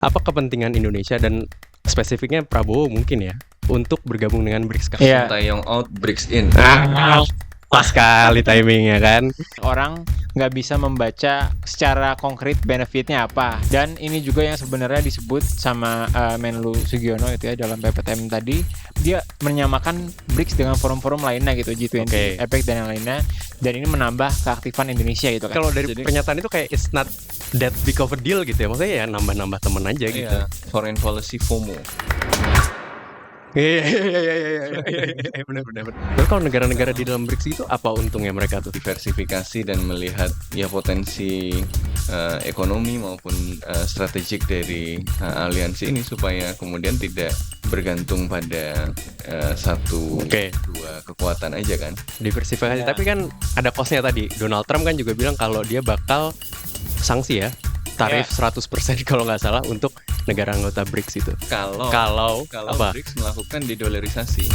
Apa kepentingan Indonesia dan spesifiknya Prabowo mungkin ya untuk bergabung dengan BRICS? Iya. Sintayong out, BRICS in. Pas sekali timingnya kan. Orang nggak bisa membaca secara konkret benefitnya apa. Dan ini juga yang sebenarnya disebut sama Menlu Sugiono itu ya dalam PPTM tadi. Dia menyamakan BRICS dengan forum-forum lainnya gitu, G20, Oke. APEC dan yang lainnya. Dan ini menambah keaktifan Indonesia gitu kan. Kalau dari Jadi- pernyataan itu kayak it's not that big of a deal gitu ya. Maksudnya ya nambah-nambah temen aja gitu. Iya, foreign policy FOMO. Iya benar. Terus kalau negara-negara di dalam BRICS itu apa untungnya mereka tuh? Diversifikasi dan melihat ya potensi ekonomi maupun strategik dari aliansi ini supaya kemudian tidak bergantung pada satu Oke. dua kekuatan aja kan. Diversifikasi. Iya. Tapi kan ada cost-nya tadi. Donald Trump kan juga bilang kalau dia bakal sanksi ya. Tarif 100% kalau nggak salah untuk negara anggota BRICS itu. Kalau apa? BRICS melakukan didolarisasi.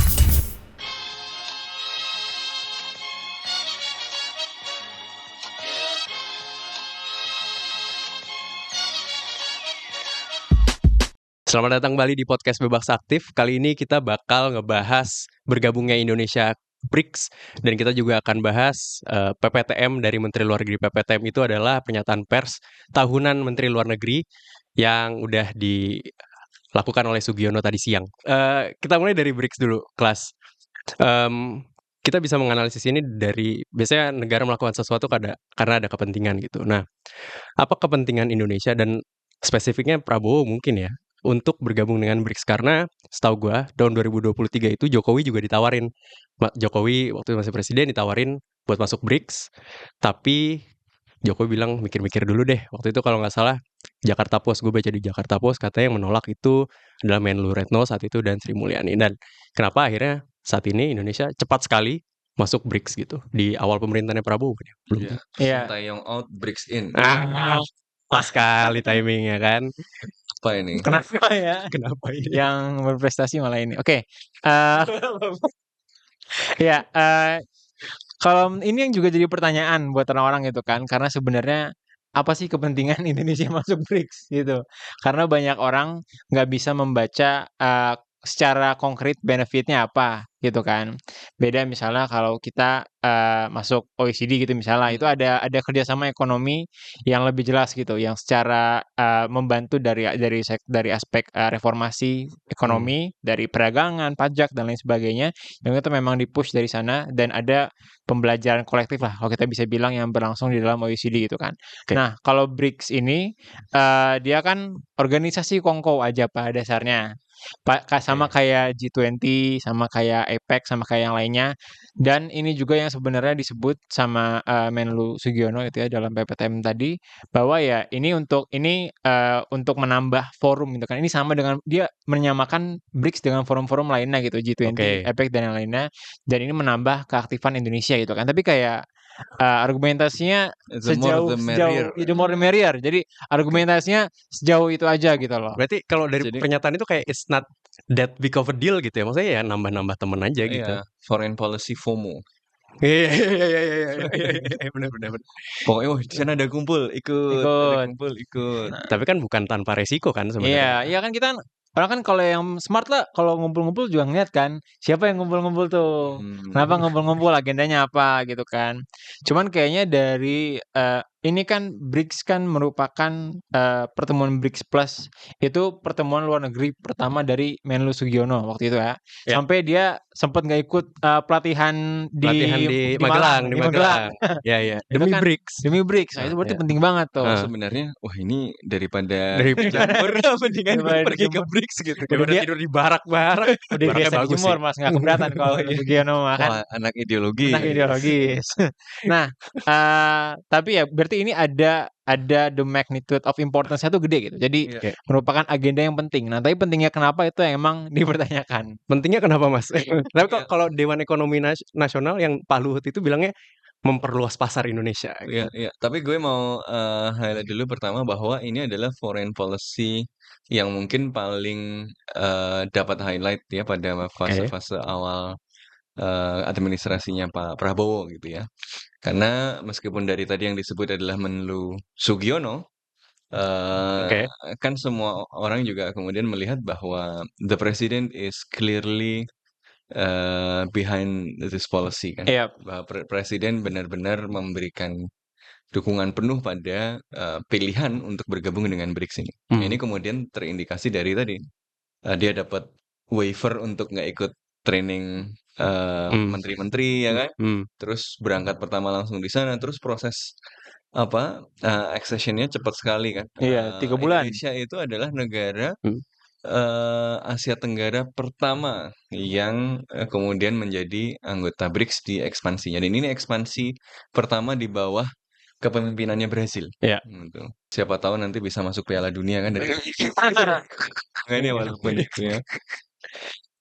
Selamat datang kembali di podcast Bebas Aktif. Kali ini kita bakal ngebahas bergabungnya Indonesia BRICS dan kita juga akan bahas PPTM dari Menteri Luar Negeri. PPTM itu adalah pernyataan pers tahunan Menteri Luar Negeri yang udah dilakukan oleh Sugiono tadi siang. Kita mulai dari BRICS dulu, kelas. Kita bisa menganalisis ini dari biasanya negara melakukan sesuatu karena ada kepentingan gitu. Nah, apa kepentingan Indonesia dan spesifiknya Prabowo mungkin ya untuk bergabung dengan BRICS? Karena setahu gua tahun 2023 itu Jokowi juga ditawarin. Jokowi waktu masih presiden ditawarin buat masuk BRICS, tapi Jokowi bilang mikir-mikir dulu deh. Waktu itu kalau nggak salah Jakarta Post, gue baca di Jakarta Post katanya yang menolak itu adalah Menlu Retno saat itu dan Sri Mulyani. Dan kenapa akhirnya saat ini Indonesia cepat sekali masuk BRICS gitu di awal pemerintahannya Prabowo? Belum. Iya. Iya. Sintayong out, BRICS in. Pas sekali timingnya kan. Apa ini? Kenapa ya? Kenapa ini? Yang berprestasi malah ini. Oke. Ya, kalau ini yang juga jadi pertanyaan buat orang-orang gitu kan, karena sebenarnya apa sih kepentingan Indonesia masuk BRICS gitu? Karena banyak orang nggak bisa membaca secara konkret benefitnya apa gitu kan. Beda misalnya kalau kita masuk OECD gitu misalnya, itu ada kerjasama ekonomi yang lebih jelas gitu, yang secara membantu dari aspek reformasi ekonomi, dari perdagangan, pajak dan lain sebagainya, yang itu memang dipush dari sana dan ada pembelajaran kolektif lah kalau kita bisa bilang yang berlangsung di dalam OECD gitu kan. Oke. Nah, kalau BRICS ini dia kan organisasi kongkow aja pada dasarnya. Sama kayak G20, sama kayak APEC, sama kayak yang lainnya. Dan ini juga yang sebenarnya disebut sama Menlu Sugiono itu ya dalam PPTM tadi, bahwa ya ini untuk menambah forum gitu kan. Ini sama dengan dia menyamakan BRICS dengan forum-forum lainnya gitu, G20, Oke. APEC dan yang lainnya. Dan ini menambah keaktifan Indonesia gitu kan. Tapi kayak argumentasinya The more the merrier. the more the merrier. Jadi argumentasinya sejauh itu aja gitu loh. Berarti kalau dari Jadi- pernyataan itu kayak it's not that big of a deal gitu ya. Maksudnya ya nambah-nambah temen aja gitu. Iya, foreign policy FOMO. Iya, benar. Pokoknya di sana ada kumpul, ikut. Ada kumpul, ikut. Tapi kan bukan tanpa resiko kan sebenarnya. Iya kan kita orang kan kalau yang smart lah kalau ngumpul-ngumpul juga ngeliat kan siapa yang ngumpul-ngumpul tuh. Kenapa ngumpul-ngumpul, agendanya apa gitu kan. Cuman kayaknya dari ini kan BRICS kan merupakan pertemuan BRICS Plus itu pertemuan luar negeri pertama dari Menlu Sugiono waktu itu ya. Ya. Sampai dia sempat nggak ikut pelatihan di Magelang, di Magelang. Ya. Itu Demi kan BRICS. Demi BRICS. Nah, itu berarti Ya. penting banget tuh. Sebenarnya, wah ini daripada Jemur mendingan Daripada pergi ke dijemur. BRICS gitu. Udah Daripada dia- tidur di barak-barak. Udah Baraknya biasa bagus dijemur sih. mas, nggak keberatan kalau Sugiono mah kan. wah, anak ideologi. Nah, ideologis. Nah, tapi ya berarti ini ada the magnitude of importance-nya tuh gede gitu. Jadi Iya. merupakan agenda yang penting. Nah, tapi pentingnya kenapa itu yang emang dipertanyakan. Pentingnya kenapa Mas? Tapi kalau Dewan Ekonomi Nasional yang Pak Luhut itu bilangnya memperluas pasar Indonesia. Iya. Tapi gue mau highlight dulu pertama bahwa ini adalah foreign policy yang mungkin paling dapat highlight ya pada fase-fase awal administrasinya Pak Prabowo gitu ya. Karena meskipun dari tadi yang disebut adalah Menlu Sugiono, Oke. kan semua orang juga kemudian melihat bahwa the president is clearly behind this policy kan, Iya. bahwa presiden benar-benar memberikan dukungan penuh pada pilihan untuk bergabung dengan BRICS ini. Ini kemudian terindikasi dari tadi dia dapat waiver untuk nggak ikut training menteri-menteri ya kan, terus berangkat pertama langsung di sana, terus proses accession-nya cepat sekali kan. Iya, 3 bulan. Indonesia itu adalah negara Hmm. Asia Tenggara pertama yang kemudian menjadi anggota BRICS di ekspansinya. Dan ini ekspansi pertama di bawah kepemimpinannya Brazil. Iya. Gitu. Siapa tahu nanti bisa masuk Piala Dunia kan dari ini walaupun itu ya.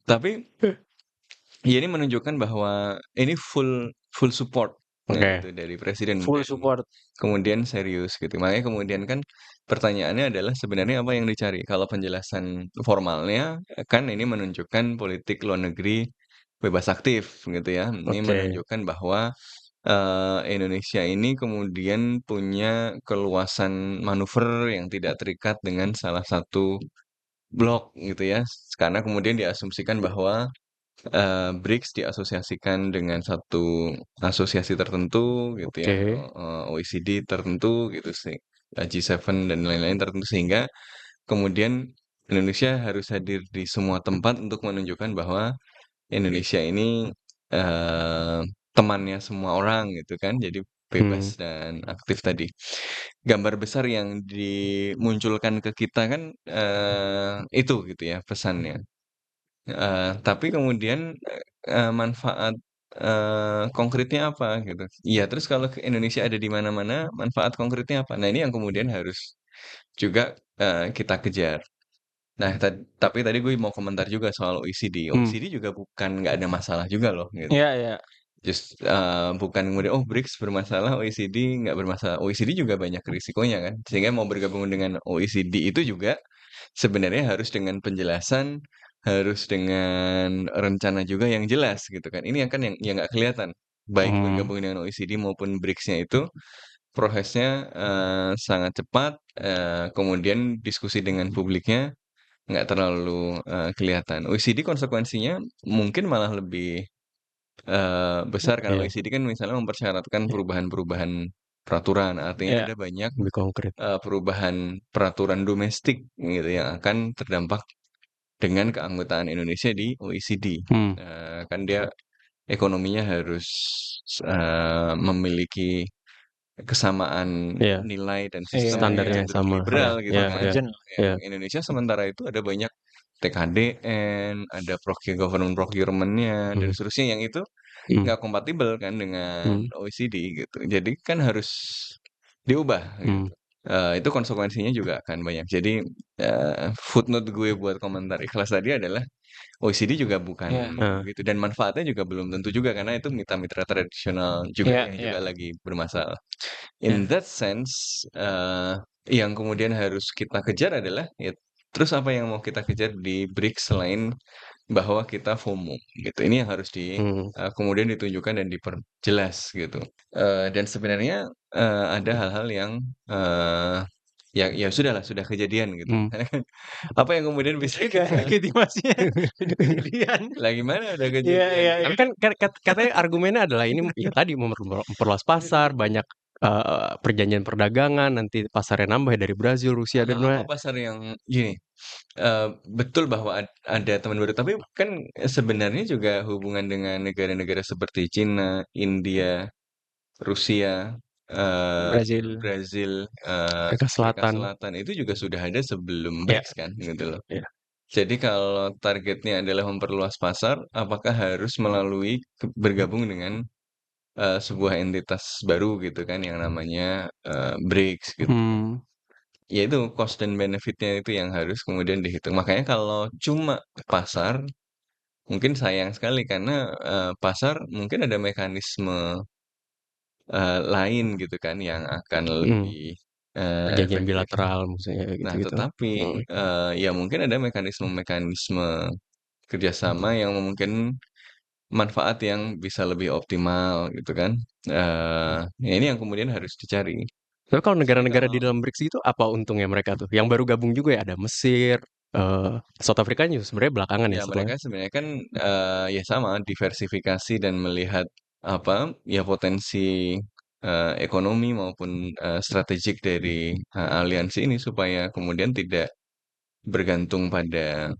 Tapi ya ini menunjukkan bahwa ini full support gitu, dari presiden. Full support. Kemudian serius gitu. Makanya kemudian kan pertanyaannya adalah sebenarnya apa yang dicari? Kalau penjelasan formalnya kan ini menunjukkan politik luar negeri bebas aktif gitu ya. Ini menunjukkan bahwa Indonesia ini kemudian punya keluasan manuver yang tidak terikat dengan salah satu blok gitu ya. Karena kemudian diasumsikan bahwa BRICS diasosiasikan dengan satu asosiasi tertentu gitu ya, OECD tertentu gitu sih, G7 dan lain-lain tertentu sehingga kemudian Indonesia harus hadir di semua tempat untuk menunjukkan bahwa Indonesia ini temannya semua orang gitu kan, jadi bebas dan aktif tadi. Gambar besar yang dimunculkan ke kita kan itu gitu ya pesannya. Tapi kemudian manfaat konkretnya apa gitu. Iya, terus kalau ke Indonesia ada di mana-mana, manfaat konkretnya apa? Nah, ini yang kemudian harus juga kita kejar. Nah, tapi tadi gue mau komentar juga soal OECD. OECD juga bukan nggak ada masalah juga loh gitu. Iya, iya. Bukan kemudian BRICS bermasalah, OECD nggak bermasalah. OECD juga banyak risikonya kan. Sehingga mau bergabung dengan OECD itu juga sebenarnya harus dengan penjelasan, harus dengan rencana juga yang jelas gitu kan. Ini kan yang nggak kelihatan. Baik bergabung dengan OECD maupun BRICS-nya itu prosesnya sangat cepat, kemudian diskusi dengan publiknya nggak terlalu kelihatan. OECD konsekuensinya mungkin malah lebih besar karena OECD kan misalnya mempersyaratkan perubahan-perubahan peraturan, artinya ada banyak Lebih konkret. perubahan peraturan domestik gitu yang akan terdampak dengan keanggotaan Indonesia di OECD. Kan dia ekonominya harus memiliki kesamaan nilai dan sistem standarnya yang cenderung sama. liberal gitu kan. Convergen. Indonesia sementara itu ada banyak TKDN, ada government procurement-nya dan seterusnya yang itu nggak kompatibel kan dengan OECD gitu. Jadi kan harus diubah gitu. Itu konsekuensinya juga akan banyak. Jadi footnote gue buat komentar ikhlas tadi adalah OECD juga bukan gitu dan manfaatnya juga belum tentu juga karena itu mitra-mitra tradisional juga yang juga lagi bermasalah. In that sense, yang kemudian harus kita kejar adalah ya terus apa yang mau kita kejar di BRICS selain bahwa kita FOMO gitu. Ini yang harus kemudian ditunjukkan dan diperjelas gitu. Dan sebenarnya ada hal-hal yang ya sudah kejadian gitu. Karena kan apa yang kemudian bisa Legitimasinya udah kejadian. lah gimana udah Iya, kejadian. iya, iya. Tapi kan katanya argumennya adalah ini ya tadi memperluas pasar, banyak perjanjian perdagangan, nanti pasarnya nambah dari Brazil, Rusia dan Apa pasar yang gini, betul bahwa ada teman baru, tapi kan sebenarnya juga hubungan dengan negara-negara seperti Cina, India, Rusia, Brazil. Afrika Selatan. itu juga sudah ada sebelum BRICS kan gitu loh. Jadi kalau targetnya adalah memperluas pasar, apakah harus melalui bergabung dengan sebuah entitas baru gitu kan yang namanya BRICS gitu. Ya itu cost dan benefitnya itu yang harus kemudian dihitung. Makanya kalau cuma pasar, mungkin sayang sekali karena pasar mungkin ada mekanisme lain gitu kan yang akan lebih perjanjian efektif. bilateral maksudnya Nah, gitu-gitu. tetapi ya mungkin ada mekanisme-mekanisme kerjasama yang mungkin manfaat yang bisa lebih optimal gitu kan. Ya ini yang kemudian harus dicari. Tapi kalau Jadi negara-negara di kalau dalam BRICS itu apa untungnya mereka tuh? Yang baru gabung juga ya ada Mesir, South Africa juga sebenarnya belakangan ya ya setelah. mereka sebenarnya kan ya sama diversifikasi dan melihat apa ya potensi ekonomi maupun strategik dari aliansi ini supaya kemudian tidak bergantung pada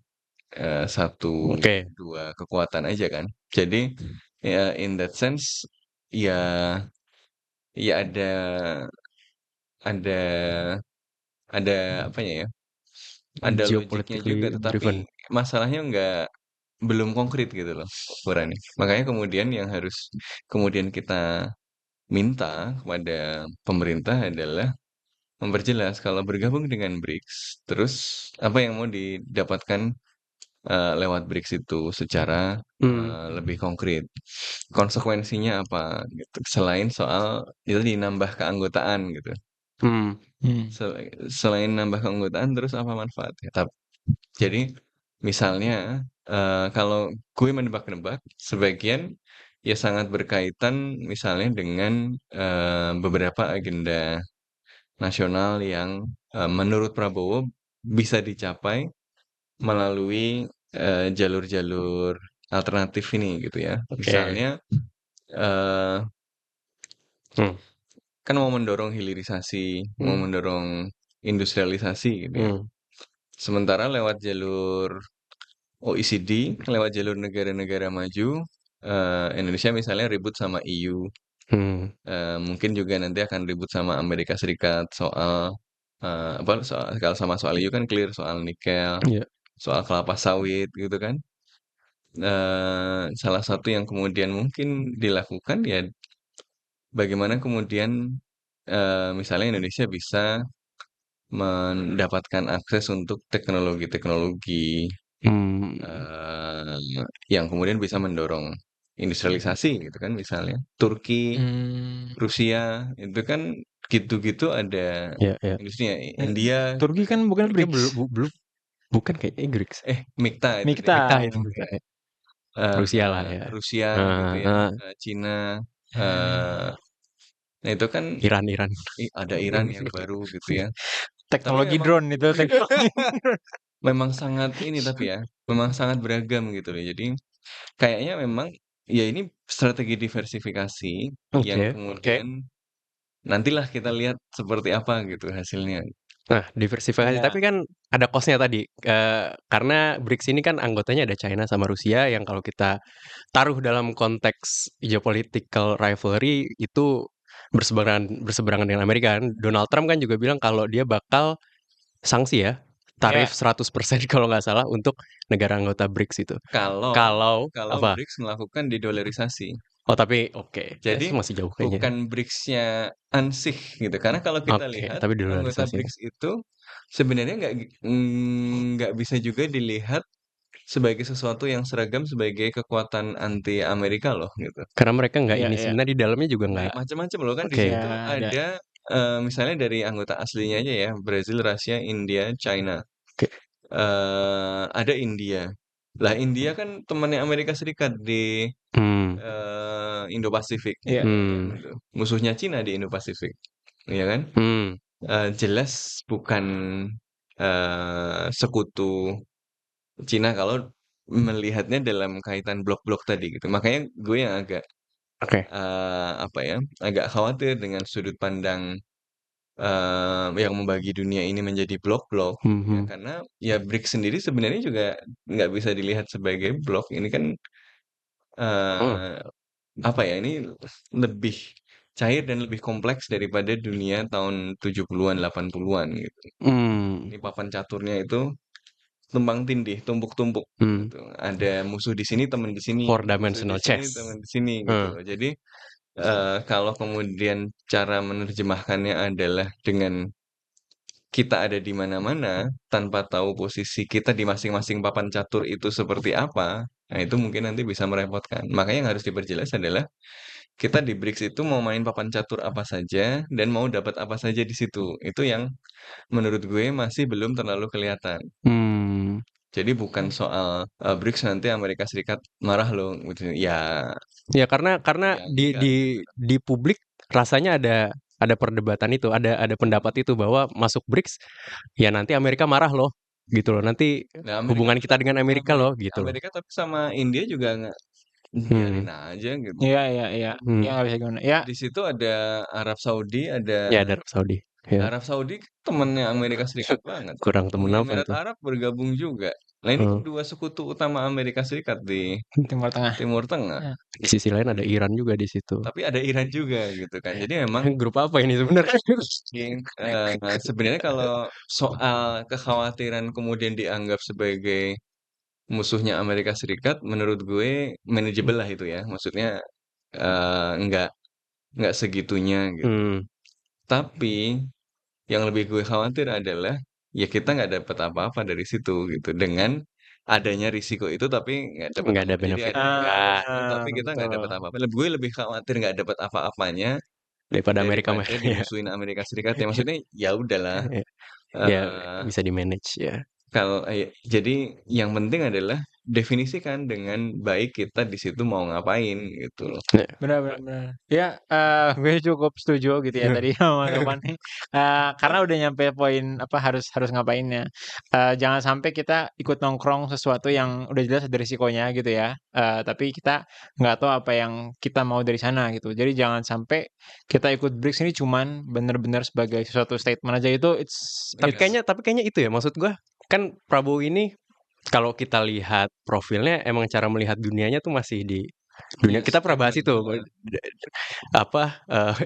satu Oke. dua kekuatan aja kan. Jadi ya in that sense ya ya ada ada apa ya? Ada logiknya juga, Geopolitically driven. tetapi masalahnya belum konkret gitu loh, Burani. Makanya kemudian yang harus kemudian kita minta kepada pemerintah adalah memperjelas kalau bergabung dengan BRICS, terus apa yang mau didapatkan lewat BRICS itu secara Hmm. lebih konkret. Konsekuensinya apa gitu. Selain soal itu dinambah keanggotaan gitu. Hmm. Selain nambah keanggotaan terus apa manfaatnya? Jadi misalnya kalau gue menebak-nebak sebagian ya sangat berkaitan misalnya dengan beberapa agenda nasional yang menurut Prabowo bisa dicapai melalui jalur-jalur alternatif ini gitu ya. Oke. Misalnya eh, Hmm. kan mau mendorong hilirisasi, mau mendorong industrialisasi gitu ya. Hmm. Sementara lewat jalur OECD, lewat jalur negara-negara maju, Indonesia misalnya ribut sama EU, Hmm. mungkin juga nanti akan ribut sama Amerika Serikat soal apa kalau sama soal EU kan clear soal nikel, Iya. soal kelapa sawit gitu kan. Salah satu yang kemudian mungkin dilakukan ya bagaimana kemudian misalnya Indonesia bisa mendapatkan akses untuk teknologi-teknologi Hmm. eh, yang kemudian bisa mendorong industrialisasi gitu kan misalnya Turki, Rusia itu kan gitu-gitu ada Ya, ya. industrinya India gitu Turki kan kan bukan Turki BRICS. belum bukan kayak Inggris. MIKTA itu dia Mikta. Mikta itu Mikta. Mikta. Rusia lah ya. Rusia gitu Nah, ya nah, Cina eh, nah itu kan Iran Iran. ada Iran yang baru gitu ya tapi Teknologi memang drone itu teknologi. memang sangat ini tapi ya memang sangat beragam gitu loh jadi kayaknya memang ya ini strategi diversifikasi yang Oke. kemudian nantilah kita lihat seperti apa gitu hasilnya. Nah, diversifikasi. Ya. Tapi kan ada cost-nya tadi. Karena BRICS ini kan anggotanya ada China sama Rusia yang kalau kita taruh dalam konteks geopolitical rivalry itu berseberangan dengan Amerika kan. Donald Trump kan juga bilang kalau dia bakal sanksi ya, tarif Ya. 100% kalau nggak salah untuk negara anggota BRICS itu. Kalau Kalau kalau apa? BRICS melakukan didolarisasi. Oh, tapi oke. Jadi Itu masih jauh kayaknya. bukan BRICS-nya ansih gitu. Karena kalau kita Oke, lihat tapi anggota dolarisasi. BRICS itu sebenarnya nggak bisa juga dilihat sebagai sesuatu yang seragam sebagai kekuatan anti Amerika loh gitu. Karena mereka nggak Ya, ini ya. sebenarnya di dalamnya juga nggak. Macam-macam loh kan di Oke. situ Ya, ada. ada misalnya dari anggota aslinya aja ya Brazil, Rusia, India, China. Oke. Ada India. Lah India kan temannya Amerika Serikat di Hmm. Indo-Pasifik. Ya. Hmm. Gitu. Musuhnya Cina di Indo-Pasifik, ya kan? Hmm. Jelas bukan sekutu Cina kalau melihatnya dalam kaitan blok-blok tadi gitu. Makanya gue yang agak Oke. apa ya, agak khawatir dengan sudut pandang yang membagi dunia ini menjadi blok-blok ya Mhm. karena ya BRICS sendiri sebenarnya juga nggak bisa dilihat sebagai blok ini kan Hmm. eh, apa ya ini lebih cair dan lebih kompleks daripada dunia tahun 70-an 80-an gitu. Hmm. Ini papan caturnya itu tumpang tindih, tumpuk-tumpuk Hmm. gitu. Ada musuh di sini, teman di sini, Four musuh di dimensional sini, chess. teman di sini gitu loh. Jadi kalau kemudian cara menerjemahkannya adalah dengan kita ada di mana-mana tanpa tahu posisi kita di masing-masing papan catur itu seperti apa, nah itu mungkin nanti bisa merepotkan. Makanya yang harus diperjelas adalah kita di BRICS itu mau main papan catur apa saja dan mau dapat apa saja di situ. Itu yang menurut gue masih belum terlalu kelihatan. Hmm. Jadi bukan soal BRICS nanti Amerika Serikat marah loh gitu. Ya, Ya karena ya di enggak di gitu. di publik rasanya ada ada perdebatan itu, ada pendapat itu bahwa masuk BRICS ya nanti Amerika marah loh, gitu loh. Nanti Nah, hubungan kita dengan Amerika loh, gitu loh. Amerika tapi sama India juga nggak biarin aja gitu. Iya. Ya nggak bisa gimana. Ya. Di situ ada Arab Saudi, Ya ada Arab Saudi. Ya. Arab Saudi temennya Amerika Serikat banget. Kurang temen Uni apa Emirat itu? Arab bergabung juga. Nah ini dua sekutu utama Amerika Serikat di Timur Tengah. Timur Tengah. Di sisi lain ada Iran juga di situ. Tapi ada Iran juga gitu kan. Jadi memang Grup apa ini sebenarnya? sebenarnya kalau soal kekhawatiran kemudian dianggap sebagai musuhnya Amerika Serikat, menurut gue manageable lah itu ya. Maksudnya nggak segitunya gitu. Tapi yang lebih gue khawatir adalah ya kita nggak dapat apa-apa dari situ gitu dengan adanya risiko itu tapi nggak dapat Nggak ada apa-apa. Jadi benefit. tapi kita nggak dapat apa-apa. Gue lebih khawatir nggak dapat apa-apanya Daripada Amerika daripada ya. dimusuhin Amerika Serikat ya. Maksudnya ya udahlah. Ya eh, bisa di manage ya. Jadi yang penting adalah definisikan dengan baik kita di situ mau ngapain gitu loh. Benar. Ya, gue cukup setuju gitu ya tadi sama Topan nih. Karena udah nyampe poin apa harus ngapainnya. Jangan sampai kita ikut nongkrong sesuatu yang udah jelas ada risikonya gitu ya. Tapi kita nggak tahu apa yang kita mau dari sana gitu. Jadi jangan sampai kita ikut BRICS ini cuman bener-bener sebagai sesuatu statement aja itu Tapi kayaknya itu ya maksud gua kan Prabowo ini kalau kita lihat profilnya emang cara melihat dunianya tuh masih di dunia. Kita pernah bahas itu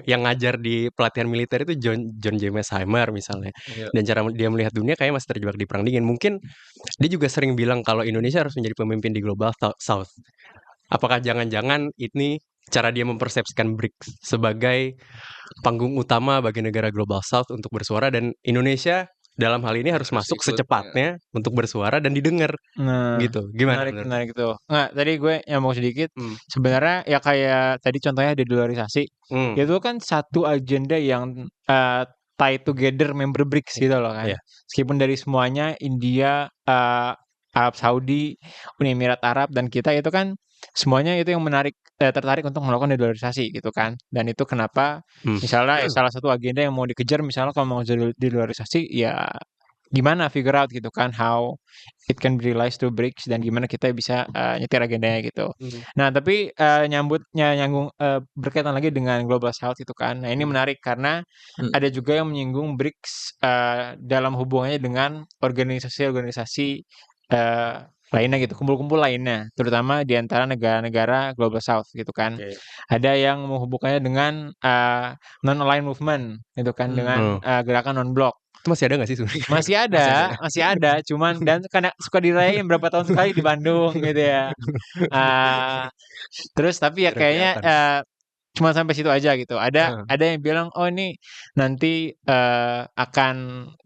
yang ngajar di pelatihan militer itu John James Heimer misalnya. Dan cara dia melihat dunia kayak masih terjebak di perang dingin. Mungkin dia juga sering bilang kalau Indonesia harus menjadi pemimpin di Global South. Apakah jangan-jangan ini cara dia mempersepsikan BRICS sebagai panggung utama bagi negara Global South untuk bersuara dan Indonesia dalam hal ini harus masuk secepatnya untuk bersuara dan didengar. Gitu. Gimana? Menarik itu. Nggak, tadi gue nyambung sedikit. Sebenarnya ya kayak tadi contohnya dedolarisasi. Itu kan satu agenda yang tie together member BRICS gitu loh kan. Meskipun dari semuanya India, Arab Saudi, Uni Emirat Arab dan kita itu kan semuanya itu yang tertarik untuk melakukan dedolarisasi gitu kan. Dan itu kenapa misalnya salah satu agenda yang mau dikejar misalnya kalau mau dedolarisasi ya gimana figure out gitu kan how it can be realized to BRICS dan gimana kita bisa nyetir agendanya gitu. Nah, tapi nyambung berkaitan lagi dengan Global South itu kan. Nah, ini menarik karena ada juga yang menyinggung BRICS dalam hubungannya dengan organisasi-organisasi lainnya gitu, kumpul-kumpul lainnya, terutama di antara negara-negara Global South gitu kan. Ada yang menghubungkannya dengan non-aligned movement gitu kan, dengan gerakan non-blok. Itu masih ada nggak sih sebenarnya? Masih ada, cuman dan karena suka dirayain berapa tahun sekali di Bandung gitu ya. Terus tapi ya kayaknya cuma sampai situ aja gitu. Ada yang bilang oh ini nanti akan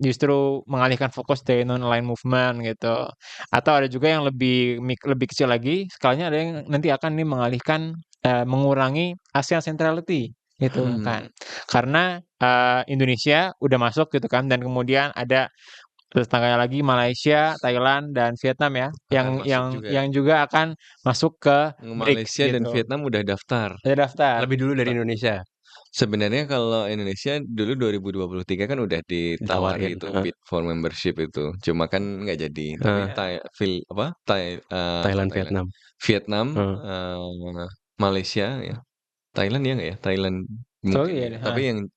justru mengalihkan fokus dari non-aligned movement gitu. Atau ada juga yang lebih kecil lagi, skalanya ada yang nanti akan nih mengalihkan mengurangi ASEAN centrality gitu kan. Karena Indonesia udah masuk gitu kan dan kemudian ada tetangganya lagi Malaysia, Thailand dan Vietnam ya yang juga akan masuk ke Malaysia BRICS, dan gitu. Vietnam udah daftar. Lebih dulu dari Indonesia. Sebenarnya kalau Indonesia dulu 2023 kan udah ditawari itu bid for membership itu. Cuma kan nggak jadi. Tapi Thailand, Vietnam, Malaysia ya. Thailand ya nggak ya? Thailand mungkin. Iya. Tapi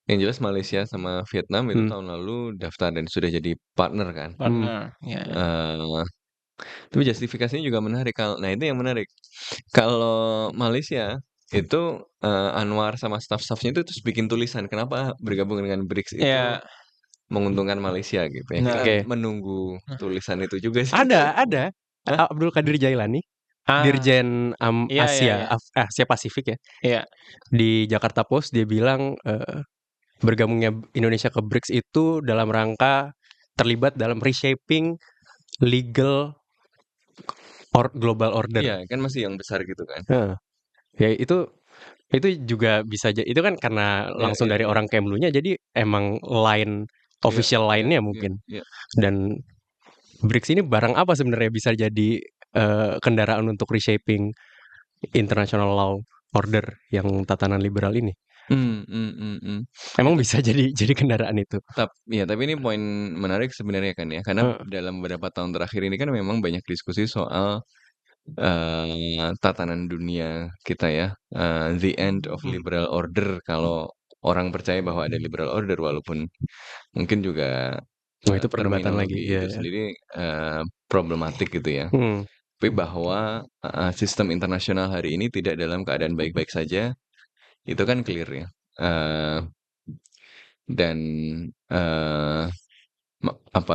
yang jelas Malaysia sama Vietnam itu tahun lalu daftar dan sudah jadi partner kan. Tapi justifikasinya juga menarik. Nah itu yang menarik. Kalau Malaysia itu Anwar sama staff-staffnya itu terus bikin tulisan kenapa bergabung dengan BRICS itu menguntungkan Malaysia gitu ya. Kita menunggu tulisan itu juga sih. Ada. Abdul Qadir Jailani. Dirjen Asia Pasifik ya. Di Jakarta Post dia bilang bergabungnya Indonesia ke BRICS itu dalam rangka terlibat dalam reshaping legal global order. Iya, kan masih yang besar gitu kan. Ya itu juga bisa jadi itu kan karena langsung dari orang Kemlunya jadi emang line official line-nya mungkin. Dan BRICS ini barang apa sebenarnya bisa jadi kendaraan untuk reshaping international law order yang tatanan liberal ini? Emang Itu bisa jadi kendaraan itu? tapi ini poin menarik sebenarnya kan ya, karena Heeh. dalam beberapa tahun terakhir ini kan memang banyak diskusi soal tatanan dunia kita ya, the end of liberal order kalau orang percaya bahwa ada liberal order, walaupun mungkin juga Oh, itu perdebatan lagi. terminologi Iya, itu iya. sendiri problematik gitu ya. Hmm. Tapi bahwa sistem internasional hari ini tidak dalam keadaan baik-baik saja, itu kan clear ya. Eh, dan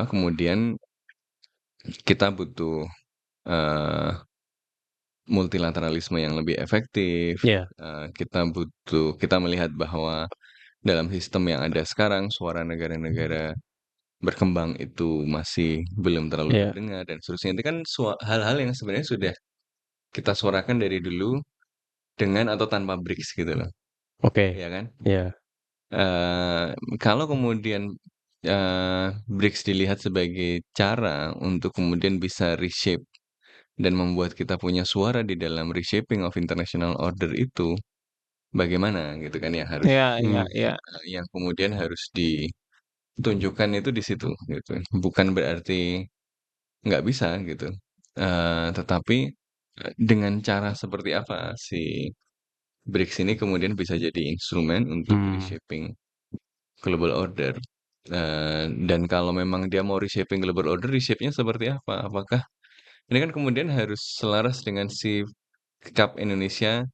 kemudian kita butuh eh, multilateralisme yang lebih efektif. Iya. Kita melihat bahwa dalam sistem yang ada sekarang, suara negara-negara berkembang itu masih belum terlalu Iya. terdengar dan seterusnya. Itu kan hal-hal yang sebenarnya sudah kita suarakan dari dulu dengan atau tanpa BRICS gitu loh, Oke. ya kan? Iya. Eh, Kalau kemudian BRICS dilihat sebagai cara untuk kemudian bisa reshape dan membuat kita punya suara di dalam reshaping of international order itu, bagaimana gitu kan yang harus Iya, iya, Hmm. iya. yang kemudian harus ditunjukkan itu di situ gitu. Bukan berarti nggak bisa gitu. Tetapi dengan cara seperti apa si BRICS ini kemudian bisa jadi instrumen untuk Hmm. reshaping global order. Dan kalau memang dia mau reshaping global order, reshape-nya seperti apa? Apakah ini kan kemudian harus selaras dengan si sikap Indonesia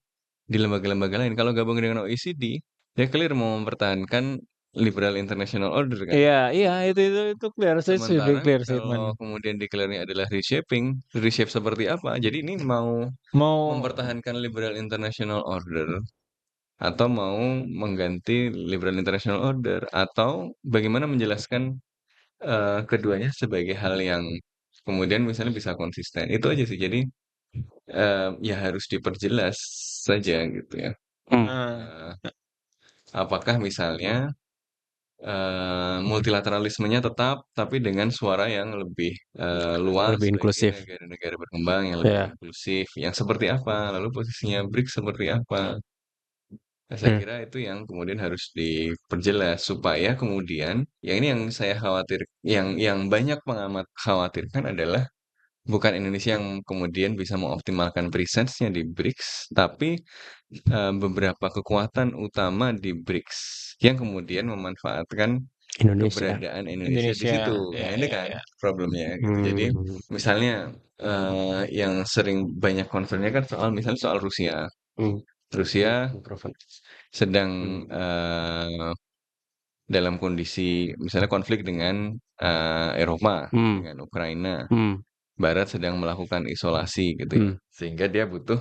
di lembaga-lembaga lain. Kalau gabung dengan OECD, dia clear mau mempertahankan liberal international order kan. Iya, iya, itu clear, saya sudah Sementara clear statement. kalau kemudian declare-nya adalah reshaping, reshape seperti apa? Jadi ini mau Mau mempertahankan liberal international order atau mau mengganti liberal international order atau bagaimana menjelaskan keduanya sebagai hal yang kemudian misalnya bisa konsisten. Itu aja sih. Jadi ya harus diperjelas saja gitu ya. Hmm. Eh, Apakah misalnya multilateralismenya tetap, tapi dengan suara yang lebih luas Lebih bagi inklusif. negara-negara berkembang yang lebih Ya. inklusif, yang seperti apa? Lalu posisinya BRICS seperti apa? Nah, saya Hmm. kira itu yang kemudian harus diperjelas supaya kemudian, yang ini yang saya khawatir, yang banyak pengamat khawatirkan adalah bukan Indonesia yang kemudian bisa mengoptimalkan presence-nya di BRICS, tapi beberapa kekuatan utama di BRICS yang kemudian memanfaatkan Indonesia. keberadaan Indonesia di Indonesia, situ. ya, Nah, ini ya, kan ya. problemnya gitu. Jadi Hmm. misalnya yang sering banyak concernnya kan misalnya soal Rusia. Hmm. Rusia Mikrofon. sedang Hmm. dalam kondisi misalnya konflik dengan Eropa, Hmm. dengan Ukraina. Hmm. Barat sedang melakukan isolasi gitu ya. Hmm. Sehingga dia butuh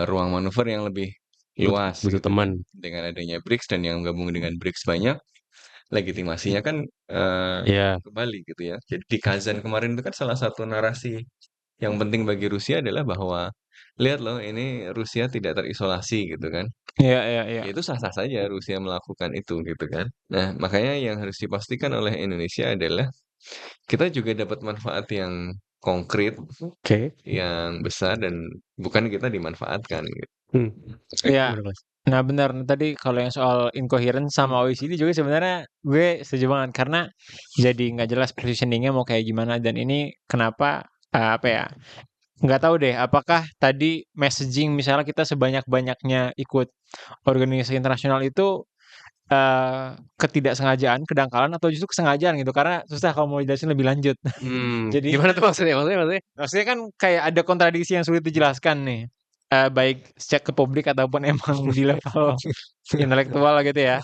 ruang manuver yang lebih luas Butuh gitu kan. teman. Dengan adanya BRICS dan yang gabung dengan BRICS banyak, legitimasinya kan Ya. kembali gitu ya. Jadi di Kazan kemarin itu kan salah satu narasi yang penting bagi Rusia adalah bahwa lihat loh ini Rusia tidak terisolasi gitu kan. Iya, iya, iya. Ya itu sah-sah saja Rusia melakukan itu gitu kan. Nah, makanya yang harus dipastikan oleh Indonesia adalah kita juga dapat manfaat yang konkret, Oke. yang besar dan bukan kita dimanfaatkan gitu. Hmm. Iya. Gimana, Mas? Nah, benar. Tadi kalau yang soal incoherence sama OECD juga sebenarnya gue setuju banget karena jadi nggak jelas positioning-nya mau kayak gimana dan ini kenapa apa ya? Nggak tahu deh apakah tadi messaging misalnya kita sebanyak-banyaknya ikut organisasi internasional itu ketidaksengajaan, kedangkalan atau justru kesengajaan gitu karena susah kalau mau jelasin lebih lanjut. Jadi Gimana tuh maksudnya? Maksudnya? maksudnya kan kayak ada kontradiksi yang sulit dijelaskan nih. Baik cek ke publik ataupun emang di level intelektual gitu ya.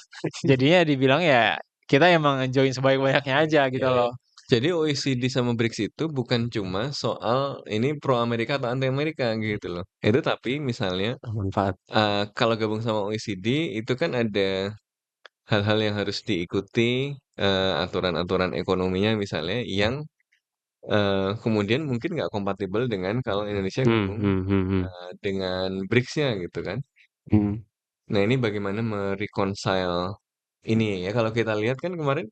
Jadinya dibilang ya kita emang join sebanyak-banyaknya aja gitu Ya, ya. loh. Jadi OECD sama BRICS itu bukan cuma soal ini pro Amerika atau anti Amerika gitu loh. Itu tapi misalnya Manfaat. kalau gabung sama OECD itu kan ada hal-hal yang harus diikuti, aturan-aturan ekonominya misalnya yang kemudian mungkin nggak kompatibel dengan kalau Indonesia Hmm. gabung Hmm. Hmm. Hmm. dengan BRICS-nya gitu kan. Hmm. Nah ini bagaimana mereconcile ini ya kalau kita lihat kan kemarin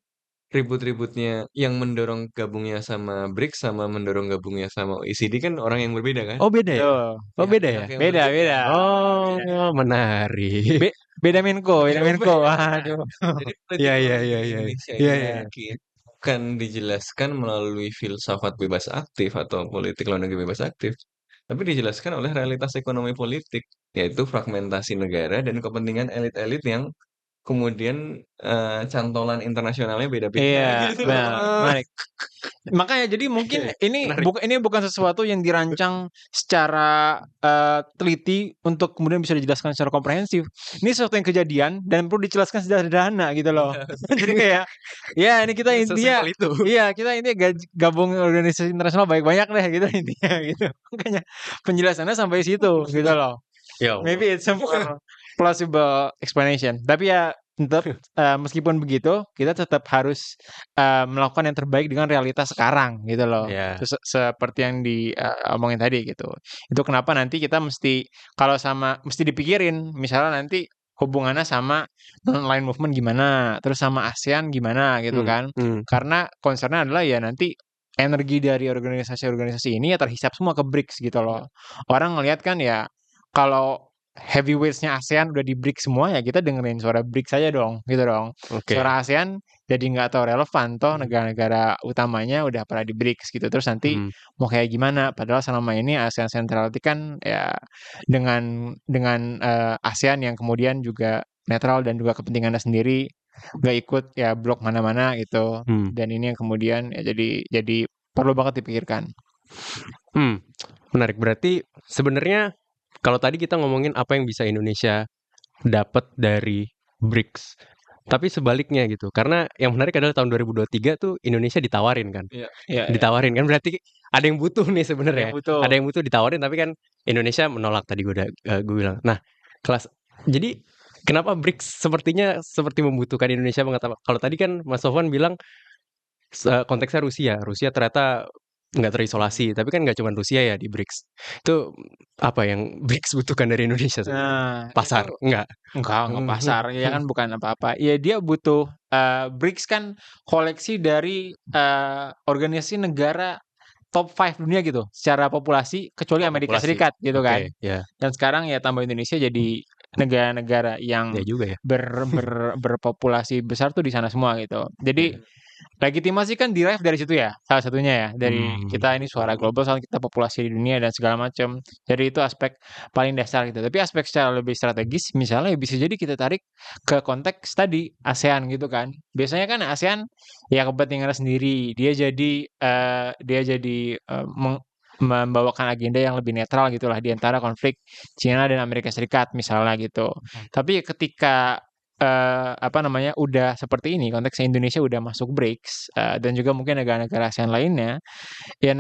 ribut-ributnya yang mendorong gabungnya sama BRICS sama mendorong gabungnya sama OECD kan orang yang berbeda kan? Oh, beda ya? Betul. Oh, beda Pihak-pihak ya? yang Beda, berbeda. beda. Oh, Beda. menarik. Beda Menko. Beda. Waduh. Jadi politik Iya, iya, luar iya, negeri iya. Indonesia Iya, ini iya. bukan dijelaskan melalui filsafat bebas aktif atau politik luar negeri bebas aktif, tapi dijelaskan oleh realitas ekonomi politik, yaitu fragmentasi negara dan kepentingan elit-elit yang kemudian cantolan internasionalnya beda-beda Iya, gitu loh. nah, menarik. Makanya jadi mungkin Oke, ini menarik. bukan sesuatu yang dirancang secara teliti untuk kemudian bisa dijelaskan secara komprehensif. Ini sesuatu yang kejadian dan perlu dijelaskan secara sederhana gitu loh. Jadi kayak ya ini kita intinya Sesimpel itu. iya kita intinya gabung organisasi internasional banyak-banyak deh gitu intinya gitu. Makanya penjelasannya sampai situ gitu loh. Ya Allah. Maybe it's a more plausible explanation. Tapi ya tetap meskipun begitu, kita tetap harus melakukan yang terbaik dengan realitas sekarang gitu loh. Ya. Seperti yang diomongin tadi gitu. Itu kenapa nanti kita mesti mesti dipikirin misalnya nanti hubungannya sama non-aligned movement gimana, terus sama ASEAN gimana gitu kan. Karena concernnya adalah ya nanti energi dari organisasi-organisasi ini ya terhisap semua ke BRICS gitu loh. Orang ngelihat kan ya kalau heavyweights-nya ASEAN udah di BRICS semua ya kita dengerin suara BRICS saja dong gitu dong. Oke. Suara ASEAN jadi nggak tahu relevan toh negara-negara utamanya udah pernah di BRICS gitu. Terus nanti mau kayak gimana? Padahal selama ini ASEAN Centrality kan ya dengan ASEAN yang kemudian juga netral dan juga kepentingannya sendiri nggak ikut ya blok mana-mana gitu. Dan ini yang kemudian ya jadi perlu banget dipikirkan. Menarik. Berarti sebenarnya kalau tadi kita ngomongin apa yang bisa Indonesia dapat dari BRICS, tapi sebaliknya gitu. Karena yang menarik adalah tahun 2023 tuh Indonesia ditawarin kan. Iya. Ditawarin kan berarti ada yang butuh nih sebenarnya. butuh. Ada yang butuh ditawarin tapi kan Indonesia menolak tadi gue bilang. Nah, jadi kenapa BRICS sepertinya seperti membutuhkan Indonesia banget? Kalau tadi kan Mas Sofwan bilang konteksnya Rusia ternyata nggak terisolasi, tapi kan nggak cuma Rusia ya di BRICS. Itu apa yang BRICS butuhkan dari Indonesia sebenarnya? Nah, Pasar? itu Enggak. enggak pasar. Ya kan bukan apa-apa. Ya dia butuh BRICS kan koleksi dari organisasi negara top 5 dunia gitu secara populasi kecuali Amerika Populasi. Serikat gitu kan. Oke, ya. Dan sekarang ya tambah Indonesia jadi negara-negara yang Ya juga ya. berpopulasi besar tuh di sana semua gitu. Jadi legitimasi kan derive dari situ ya, salah satunya ya, dari kita ini suara global, soal kita populasi di dunia dan segala macam. Jadi itu aspek paling dasar gitu. Tapi aspek secara lebih strategis, misalnya bisa jadi kita tarik ke konteks tadi ASEAN gitu kan. Biasanya kan ASEAN ya kepentingannya sendiri, dia jadi membawakan agenda yang lebih netral gitulah di antara konflik Cina dan Amerika Serikat misalnya gitu. Tapi ketika udah seperti ini konteksnya Indonesia udah masuk BRICS dan juga mungkin negara-negara ASEAN lainnya ya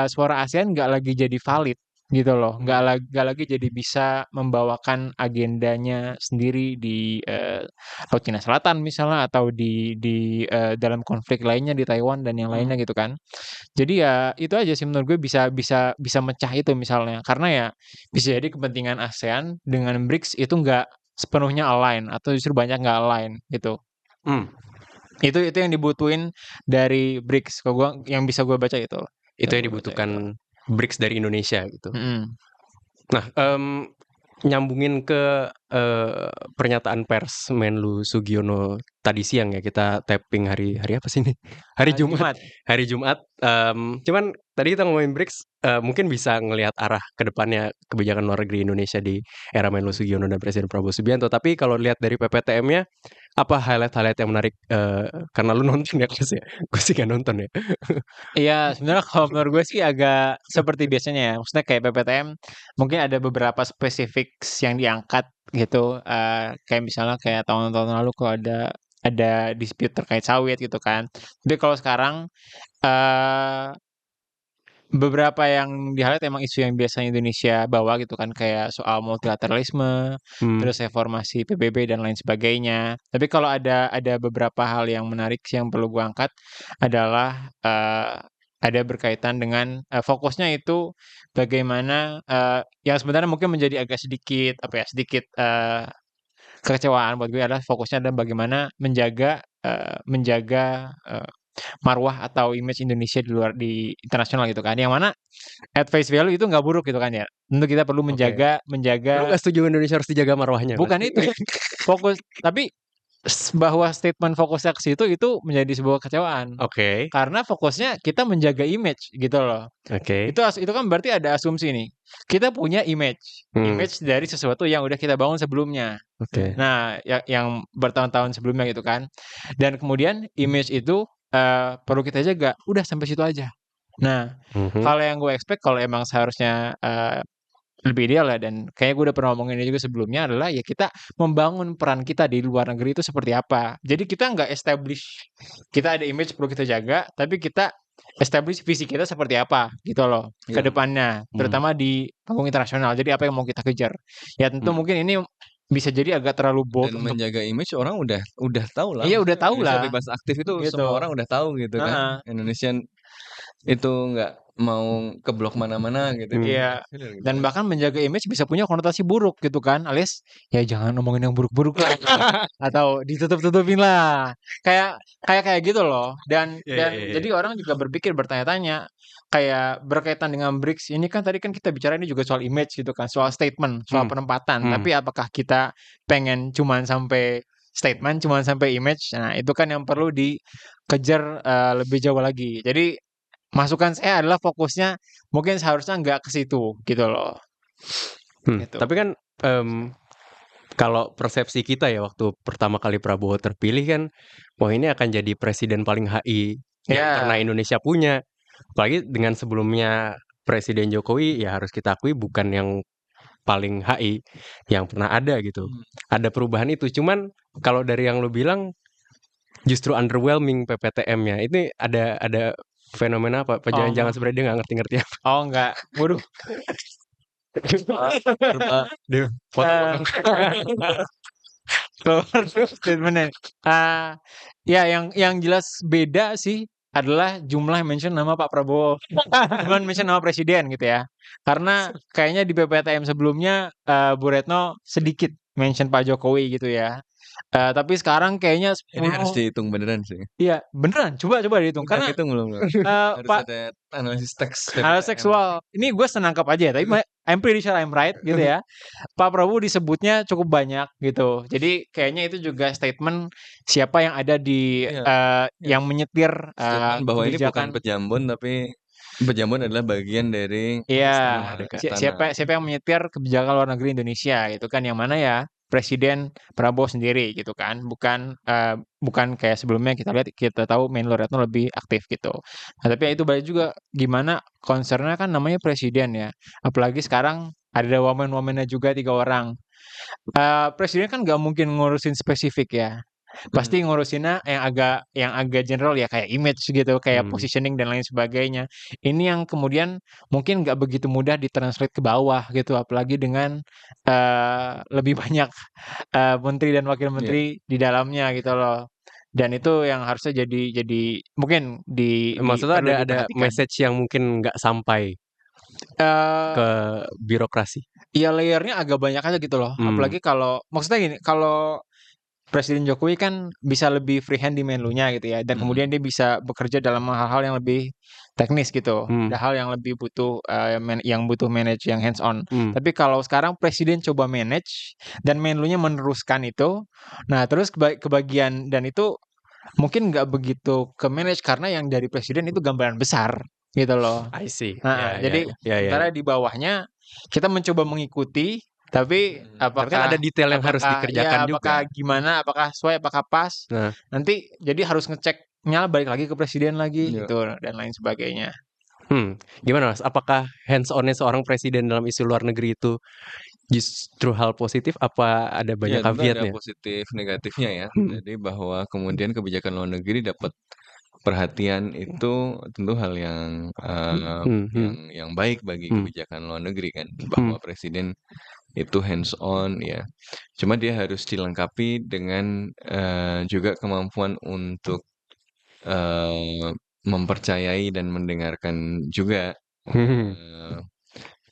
suara ASEAN nggak lagi jadi valid gitu loh, nggak lagi jadi bisa membawakan agendanya sendiri di Laut Cina Selatan misalnya atau di dalam konflik lainnya di Taiwan dan yang lainnya gitu kan. Jadi ya itu aja sih menurut gue bisa mecah itu misalnya karena ya bisa jadi kepentingan ASEAN dengan BRICS itu nggak sepenuhnya align atau justru banyak nggak align gitu. Itu yang dibutuhin dari BRICS. Kalau gua yang bisa gue baca itu. Itu yang dibutuhkan BRICS dari Indonesia gitu. Nah, nyambungin ke pernyataan pers Menlu Sugiono tadi siang ya, kita tapping hari apa sih ini? Hari Jumat. Hari Jumat. Cuman tadi kita ngomongin BRICS, mungkin bisa ngelihat arah ke depannya kebijakan luar negeri Indonesia di era Menlu Sugiono dan Presiden Prabowo Subianto. Tapi kalau lihat dari PPTM-nya, apa highlight-highlight yang menarik? Karena lu nonton ya, Kles ya? Gue sih nggak nonton ya. Iya, sebenarnya kalau menurut gue sih agak seperti biasanya ya. Maksudnya kayak PPTM mungkin ada beberapa spesifik yang diangkat gitu. Kayak misalnya kayak tahun-tahun lalu kalau ada dispute terkait sawit gitu kan. Tapi kalau sekarang beberapa yang di-highlight emang isu yang biasanya Indonesia bawa gitu kan kayak soal multilateralisme, terus reformasi PBB dan lain sebagainya. Tapi kalau ada beberapa hal yang menarik sih yang perlu gua angkat adalah ada berkaitan dengan fokusnya itu bagaimana yang sebenarnya mungkin menjadi agak sedikit kekecewaan buat gue adalah fokusnya adalah bagaimana menjaga marwah atau image Indonesia di internasional gitu kan. Yang mana at face value itu nggak buruk gitu kan ya. Tentu kita perlu Oke. menjaga Lu menjaga nggak setuju Indonesia harus dijaga marwahnya, Mas? bukan itu fokus, tapi bahwa statement fokusnya ke situ itu menjadi sebuah kecewaan. Oke. Karena fokusnya kita menjaga image gitu loh. Oke. Itu kan berarti ada asumsi nih. Kita punya image dari sesuatu yang udah kita bangun sebelumnya. Oke. Nah, yang bertahun-tahun sebelumnya gitu kan. Dan kemudian image itu perlu kita jaga. Udah sampai situ aja. Nah, kalau yang gue expect kalau emang seharusnya lebih ideal ya, dan kayaknya gue udah pernah ngomongin ini juga sebelumnya, adalah ya kita membangun peran kita di luar negeri itu seperti apa. Jadi kita nggak establish, kita ada image perlu kita jaga, tapi kita establish visi kita seperti apa gitu loh ke depannya, terutama di panggung internasional. Jadi apa yang mau kita kejar. Ya tentu mungkin ini bisa jadi agak terlalu bold Dan untuk menjaga image orang udah tahu lah. Iya, udah tahu Indonesia lah. bebas aktif itu Gitu. semua orang udah tahu gitu kan. Indonesia itu nggak mau ke blok mana-mana gitu. Iya. Dan bahkan menjaga image bisa punya konotasi buruk gitu kan, alias ya jangan ngomongin yang buruk-buruk lah atau ditutup-tutupin lah. Kayak gitu loh. Dan jadi orang juga bertanya-tanya kayak berkaitan dengan BRICS ini kan, tadi kan kita bicara ini juga soal image gitu kan, soal statement, soal penempatan. Tapi apakah kita pengen cuman sampai statement, cuman sampai image? Nah, itu kan yang perlu dikejar lebih jauh lagi. Jadi masukan saya adalah fokusnya mungkin seharusnya nggak ke situ gitu loh. Gitu. Tapi kan kalau persepsi kita ya waktu pertama kali Prabowo terpilih kan, wah ini akan jadi presiden paling HI yang pernah Indonesia punya. Apalagi dengan sebelumnya Presiden Jokowi, ya harus kita akui bukan yang paling HI yang pernah ada gitu. Ada perubahan itu. Cuman kalau dari yang lu bilang justru underwhelming PPTM-nya. Ini ada fenomena apa? Jangan-jangan sebenarnya dia nggak ngerti-ngerti apa. Oh enggak, waduh. Statementnya. Ya yang jelas beda sih adalah jumlah mention nama Pak Prabowo, bukan mention nama presiden gitu ya. Karena kayaknya di PPTM sebelumnya Bu Retno sedikit mention Pak Jokowi gitu ya. Tapi sekarang kayaknya Ini harus dihitung beneran sih. Iya, beneran. Coba dihitung. Udah Karena hitung belum? Harus Pak, ada analisis teks hal PPTM. seksual. Ini gue senangkap aja ya, tapi I'm pretty sure I'm right gitu ya. Pak Prabowo disebutnya cukup banyak gitu. Jadi kayaknya itu juga statement siapa yang ada di yang menyetir Statement bahwa ini bukan kebijakan. pejambon, tapi pejambon adalah bagian dari Iya, istana. siapa yang menyetir kebijakan luar negeri Indonesia gitu kan, yang mana ya Presiden Prabowo sendiri gitu kan, bukan kayak sebelumnya kita tahu Menlu Retno lebih aktif gitu. Nah, tapi ya itu balik juga gimana concernnya kan, namanya presiden ya, apalagi sekarang ada wamen-wamennya juga 3 orang. Presiden kan nggak mungkin ngurusin spesifik ya. Pasti ngurusinnya yang agak general ya, kayak image gitu, kayak positioning dan lain sebagainya. Ini yang kemudian mungkin nggak begitu mudah ditranslate ke bawah gitu, apalagi dengan lebih banyak menteri dan wakil menteri di dalamnya gitu loh. Dan itu yang harusnya jadi mungkin Maksudnya perlu ada diperhatikan. message yang mungkin nggak sampai ke birokrasi. Iya, layernya agak banyak aja gitu loh. Apalagi kalau maksudnya gini, kalau Presiden Jokowi kan bisa lebih freehand di Menlunya gitu ya, dan kemudian dia bisa bekerja dalam hal-hal yang lebih teknis gitu, ada hal yang lebih butuh yang butuh manage yang hands on. Tapi kalau sekarang presiden coba manage dan Menlunya meneruskan itu, nah terus kebagian, dan itu mungkin nggak begitu ke manage karena yang dari presiden itu gambaran besar gitu loh. I see. Jadi sementara di bawahnya kita mencoba mengikuti, tapi Tapi kan ada detail yang harus dikerjakan juga. Apakah gimana, apakah sesuai, apakah pas. Nanti jadi harus ngeceknya balik lagi ke presiden lagi gitu dan lain sebagainya. Gimana Mas? Apakah hands on-nya seorang presiden dalam isu luar negeri itu justru hal positif, apa ada banyak caveatnya? Ada positif negatifnya ya. Jadi bahwa kemudian kebijakan luar negeri dapat perhatian itu tentu hal yang yang baik bagi kebijakan luar negeri kan, bahwa presiden itu hands on ya. Cuma dia harus dilengkapi dengan juga kemampuan untuk mempercayai dan mendengarkan juga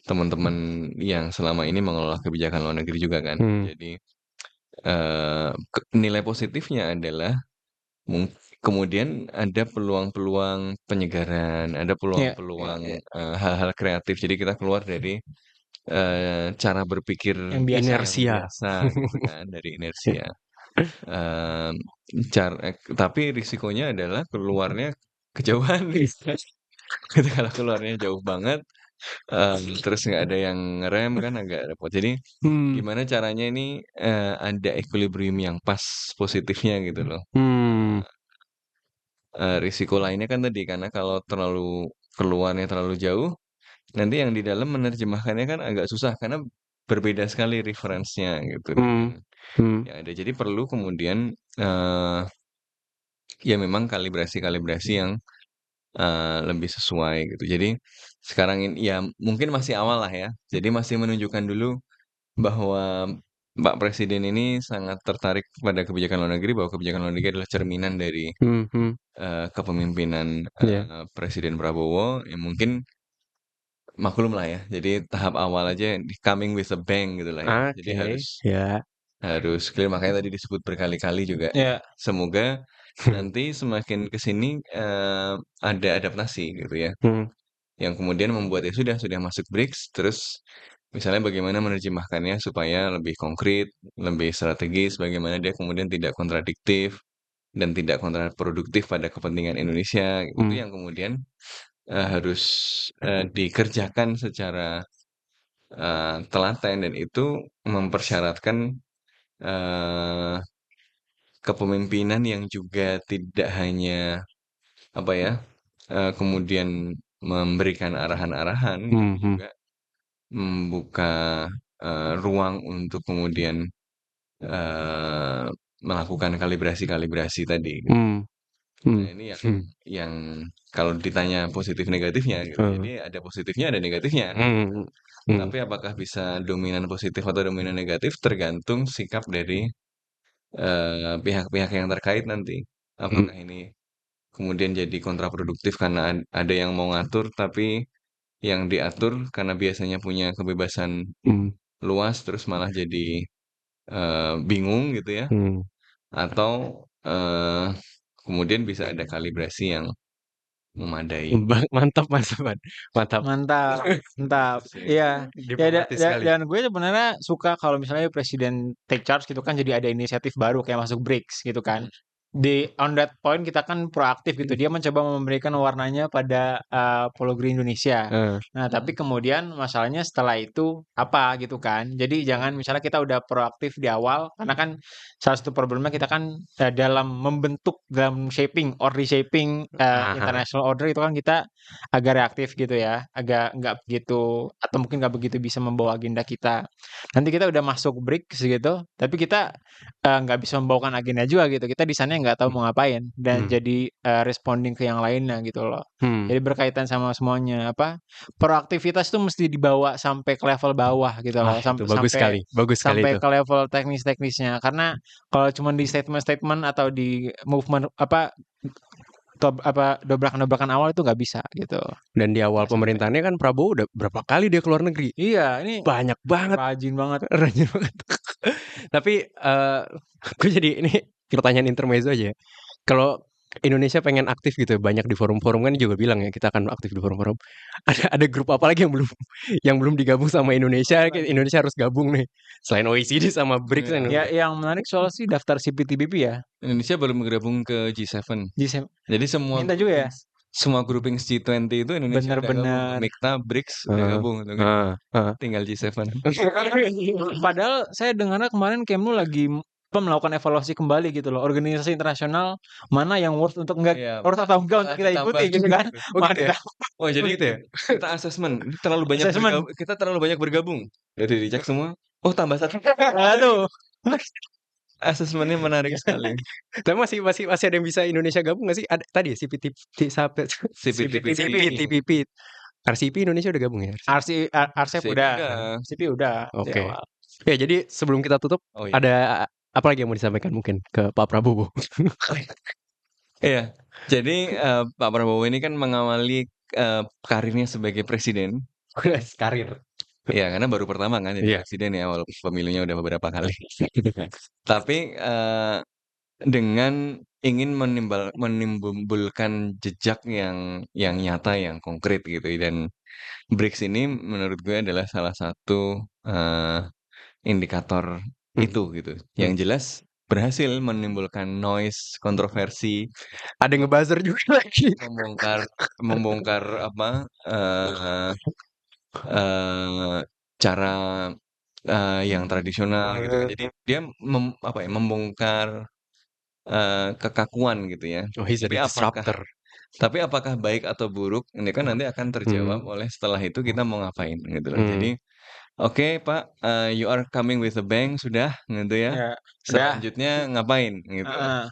teman-teman yang selama ini mengelola kebijakan luar negeri juga kan. Jadi nilai positifnya adalah kemudian ada peluang-peluang penyegaran, ada Iya. peluang-peluang hal-hal kreatif. Jadi kita keluar dari cara berpikir Yang biasa. yang Inersia. biasa gitu kan, dari inersia. Tapi risikonya adalah keluarnya kejauhan nih. Gitu, kalau keluarnya jauh banget, terus nggak ada yang ngerem kan agak repot. Jadi Hmm. gimana caranya ini ada equilibrium yang pas positifnya gitu loh. Hmm. Risiko lainnya kan tadi karena kalau terlalu keluarnya terlalu jauh, nanti yang di dalam menerjemahkannya kan agak susah karena berbeda sekali referensinya gitu Hmm. dengan Hmm. yang ada. Jadi perlu kemudian ya memang kalibrasi-kalibrasi yang lebih sesuai gitu. Jadi sekarang ini ya mungkin masih awal lah ya. Jadi masih menunjukkan dulu bahwa Pak Presiden ini sangat tertarik pada kebijakan luar negeri, bahwa kebijakan luar negeri adalah cerminan dari Hmm. Hmm. kepemimpinan Ya. Presiden Prabowo. Ya mungkin maklum lah ya. Jadi tahap awal aja coming with a bang gitu lah ya. Jadi Oke. harus Ya. clear, makanya tadi disebut berkali-kali juga. Ya. Semoga nanti semakin kesini ada adaptasi gitu ya. Hmm. Yang kemudian membuat ya sudah masuk BRICS, terus misalnya bagaimana menerjemahkannya supaya lebih konkret, lebih strategis, bagaimana dia kemudian tidak kontradiktif dan tidak kontraproduktif pada kepentingan Indonesia. Itu Hmm. yang kemudian harus dikerjakan secara telaten, dan itu mempersyaratkan eh, kepemimpinan yang juga tidak hanya apa ya kemudian memberikan arahan-arahan, tapi Hmm. Hmm. juga membuka ruang untuk kemudian eh, melakukan kalibrasi-kalibrasi tadi gitu. Hmm. Hmm. Nah, ini Hmm. yang kalau ditanya positif negatifnya gitu. Hmm. Jadi ada positifnya, ada negatifnya. Hmm. Hmm. Tapi apakah bisa dominan positif atau dominan negatif tergantung sikap dari pihak-pihak yang terkait nanti. Hmm. Apakah ini kemudian jadi kontraproduktif karena ada yang mau ngatur, tapi yang diatur karena biasanya punya kebebasan Hmm. luas terus malah jadi bingung gitu ya, Hmm. atau kemudian bisa ada kalibrasi yang memadai. Mantap, Mas Evan. Mantap. Mantap, mantap. Iya. Ya, Diplomatis sekali. dan gue sebenarnya suka kalau misalnya presiden take charge gitu kan, jadi ada inisiatif baru kayak masuk BRICS gitu kan. Di on that point kita kan proaktif gitu. Dia mencoba memberikan warnanya pada Pulau Green Indonesia. Eh. Nah, tapi kemudian masalahnya setelah itu apa gitu kan. Jadi jangan misalnya kita udah proaktif di awal, karena kan salah satu problemnya kita kan dalam membentuk, dalam shaping or reshaping international order itu kan kita agak reaktif gitu ya, agak nggak begitu, atau mungkin nggak begitu bisa membawa agenda kita. Nanti kita udah masuk BRICS gitu, tapi kita nggak bisa membawakan agenda juga gitu. Kita di sana nggak tahu mau ngapain dan jadi responding ke yang lainnya gitu loh. Hmm. Jadi berkaitan sama semuanya apa proaktivitas itu mesti dibawa sampai ke level bawah gitu loh, Itu bagus sekali. Bagus sekali sampai itu. ke level teknis-teknisnya. Karena kalau cuma di statement-statement atau di movement apa dobrakan-dobrakan awal itu nggak bisa gitu. Dan di awal Nggak sampai. pemerintahannya kan Prabowo udah berapa kali dia keluar negeri? Iya, ini Banyak banget. rajin banget. Rajin banget. Tapi gue jadi ini pertanyaan intermezzo aja ya. Kalau Indonesia pengen aktif gitu, banyak di forum-forum kan juga bilang ya kita akan aktif di forum-forum. Ada grup apa lagi yang belum digabung sama Indonesia? Indonesia harus gabung nih. Selain OECD sama BRICS kan. Ya, yang menarik soal sih daftar CPTPP ya. Indonesia baru bergabung ke G7. G7. Jadi semua Minta juga ya. semua grouping G20 itu Indonesia udah gabung. Bener-bener. MIKTA, BRICS udah gabung gitu kan. Tinggal G7. Padahal saya dengarnya kemarin Kemlu lagi melakukan evaluasi kembali gitu loh. Organisasi internasional mana yang worth untuk enggak Iya, worth atau enggak untuk kita ditambah ikuti gitu kan. Oh Malah gitu ya? ditambah. Oh jadi gitu ya? Kita asesmen, terlalu banyak Assessment. kita terlalu banyak bergabung. Jadi dicek semua. Oh tambah satu. Aduh. Asesmennya menarik sekali. Tapi masih ada yang bisa Indonesia gabung nggak sih? Ada tadi ya CPTPP. RCP Indonesia udah gabung ya? RCEP udah. CP udah. Oke. Ya jadi sebelum kita tutup ada apa lagi yang mau disampaikan mungkin ke Pak Prabowo? Iya. Jadi Pak Prabowo ini kan mengawali karirnya sebagai presiden. Karir. Iya, karena baru pertama kan jadi presiden ya, walaupun pemilunya udah beberapa kali. Tapi dengan ingin menimbulkan jejak yang nyata, yang konkret gitu. Dan BRICS ini menurut gue adalah salah satu indikator itu gitu. Yang jelas berhasil menimbulkan noise, kontroversi, Ada yang ngebuzzer juga lagi. membongkar apa cara yang tradisional gitu kan. Jadi dia membongkar kekakuan gitu ya. Oh, he's a disruptor. Tapi apakah baik atau buruk ini kan nanti akan terjawab oleh setelah itu kita mau ngapain gitu loh. Jadi oke Pak, you are coming with a bang sudah gitu ya. Ya, Selanjutnya ngapain gitu. Heeh.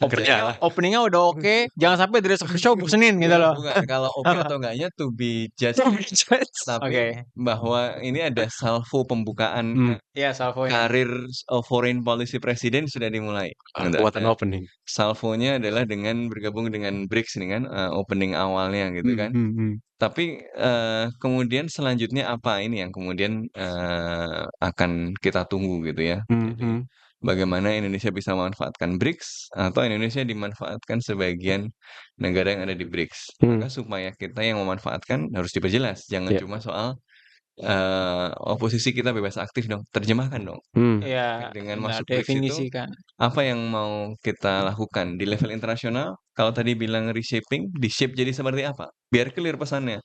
Kerja lah. Openingnya udah oke, jangan sampai the rest of the show bosenin gitu loh. Bukan, kalau oke atau enggaknya to be judged. Tapi Oke. bahwa ini ada salvo pembukaan Iya, salvonya. karir foreign policy presiden sudah dimulai. What an opening. Salvonya adalah dengan bergabung dengan BRICS ini kan, opening awalnya gitu kan. Tapi kemudian selanjutnya apa ini yang kemudian akan kita tunggu gitu ya. Jadi bagaimana Indonesia bisa memanfaatkan BRICS atau Indonesia dimanfaatkan sebagian negara yang ada di BRICS. Maka supaya kita yang memanfaatkan harus diperjelas, jangan cuma soal oposisi kita bebas aktif dong, terjemahkan dong. Iya, Dengan nah, masuk BRICS itu definisikan. apa yang mau kita lakukan di level internasional? Kalau tadi bilang reshaping, di-shape jadi seperti apa? Biar clear pesannya.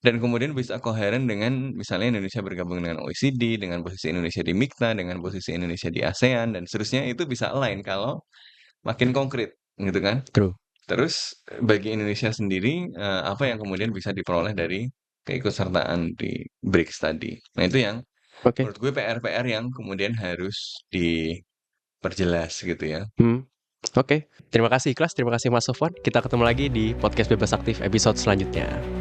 Dan kemudian bisa koheren dengan misalnya Indonesia bergabung dengan OECD, dengan posisi Indonesia di MIKTA, dengan posisi Indonesia di ASEAN, dan seterusnya itu bisa align kalau makin konkret, gitu kan? True. Terus bagi Indonesia sendiri, apa yang kemudian bisa diperoleh dari keikutsertaan di BRICS tadi. Nah itu yang menurut gue PR-PR yang kemudian harus diperjelas gitu ya. Oke. Terima kasih Ikhlas, terima kasih Mas Sofwan. Kita ketemu lagi di Podcast Bebas Aktif episode selanjutnya.